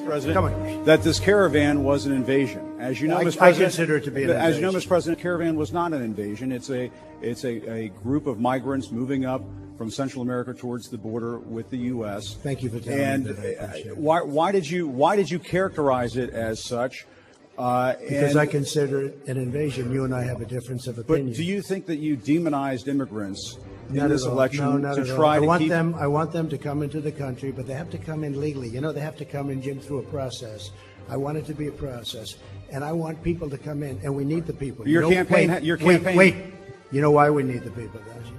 President, that this caravan was an invasion. As you know, Mr. President, I consider it to be an invasion. As you know, Mr. President, caravan was not an invasion. It's a group of migrants moving up from Central America towards the border with the U.S. Thank you for telling me that. And why did you characterize it as such? Because I consider it an invasion. You and I have a difference of opinion. But do you think that you demonized immigrants in this election to try to keep them? I want them to come into the country, but they have to come in legally. You know, they have to come in, Jim, through a process. I want it to be a process, and I want people to come in, and we need the people. Your campaign. Wait. You know why we need the people, don't you?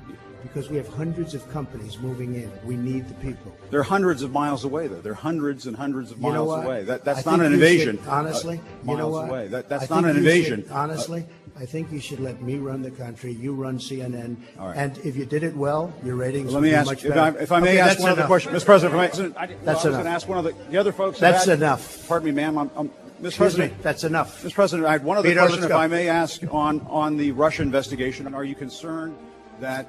Because we have hundreds of companies moving in. We need the people. They're hundreds of miles away, though. They're hundreds and hundreds of miles away. That's not an you invasion. Should, honestly, you know what? Away. That's not an invasion. Honestly, I think you should let me run the country. You run CNN. All right. And if you did it well, your ratings would would be much better. If I may ask one other question. Mr. President, that's enough. I was going to ask one of the other folks. That's enough. Pardon me, ma'am. Mr. Excuse President, me, that's enough. Mr. President, I had one other Peter, question, if I may ask, on the Russia investigation. Are you concerned that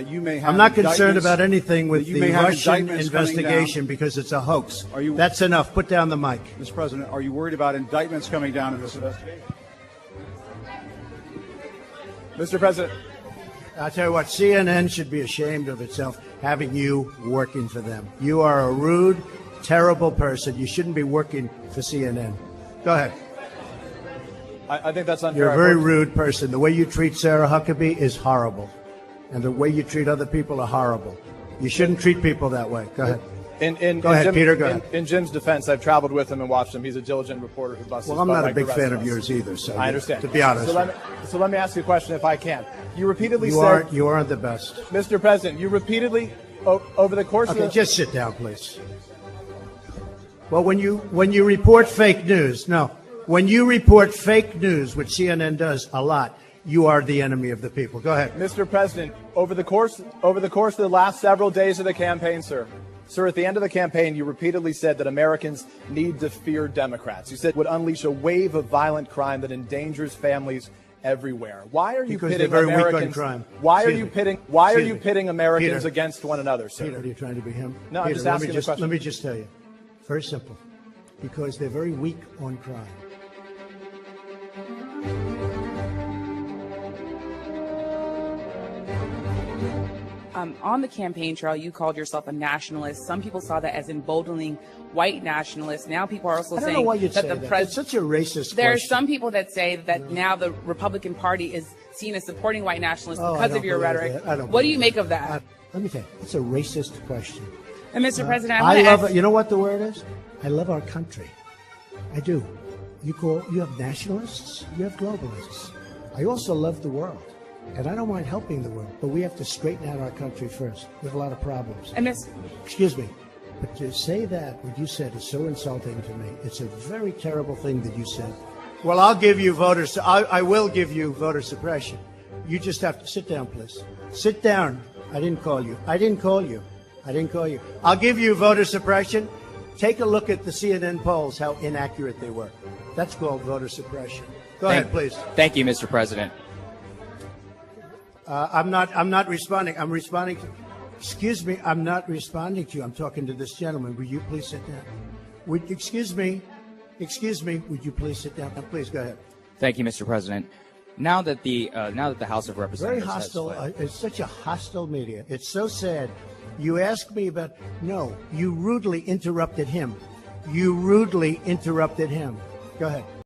you may have? I'm not concerned about anything with the Russian investigation because it's a hoax. That's enough. Put down the mic. Mr. President, are you worried about indictments coming down in this investigation? Mr. President. I'll tell you what, CNN should be ashamed of itself having you working for them. You are a rude, terrible person. You shouldn't be working for CNN. Go ahead. I think that's unfair. You're a very rude person. The way you treat Sarah Huckabee is horrible. And the way you treat other people are horrible. You shouldn't treat people that way. Go ahead. Go ahead, Peter. Go ahead. In Jim's defense, I've traveled with him and watched him. He's a diligent reporter who busts. Well, I'm not a big fan of yours either. So I understand. To be honest. So let me ask you a question, if I can. You repeatedly said you aren't the best, Mr. President. You repeatedly over the course of the just sit down, please. Well, when you report fake news, when you report fake news, which CNN does a lot, you are the enemy of the people. Go ahead. Mr. President, over the course of the last several days of the campaign, sir, at the end of the campaign, you repeatedly said that Americans need to fear Democrats. You said it would unleash a wave of violent crime that endangers families everywhere. Why are you pitting Americans? Why are you pitting Americans against one another, sir? Peter, are you trying to be him? No, I'm just asking the question. Let me just tell you. Very simple. Because they're very weak on crime. On the campaign trail, you called yourself a nationalist. Some people saw that as emboldening white nationalists. Now people are also saying that the president. It's such a racist There question. are some people that say that now the Republican Party is seen as supporting white nationalists because of your rhetoric. What do you make of that? Let me tell you, it's a racist question. And Mr. President, I love it. You know what the word is? I love our country. I do. You have nationalists, you have globalists. I also love the world. And I don't mind helping the world, but we have to straighten out our country first. We have a lot of problems. And excuse me, but to say that, what you said is so insulting to me. It's a very terrible thing that you said. Well, I'll give you voters. I will give you voter suppression. You just have to sit down, please. Sit down. I didn't call you. I'll give you voter suppression. Take a look at the CNN polls, how inaccurate they were. That's called voter suppression. Go ahead, please. Thank you, Mr. President. I'm not responding. I'm responding to. Excuse me. I'm not responding to you. I'm talking to this gentleman. Will you please sit down? Excuse me. Would you please sit down? Please go ahead. Thank you, Mr. President. Now that the House of Representatives very hostile. has It's such a hostile media. It's so sad. You asked me about. No, you rudely interrupted him. Go ahead.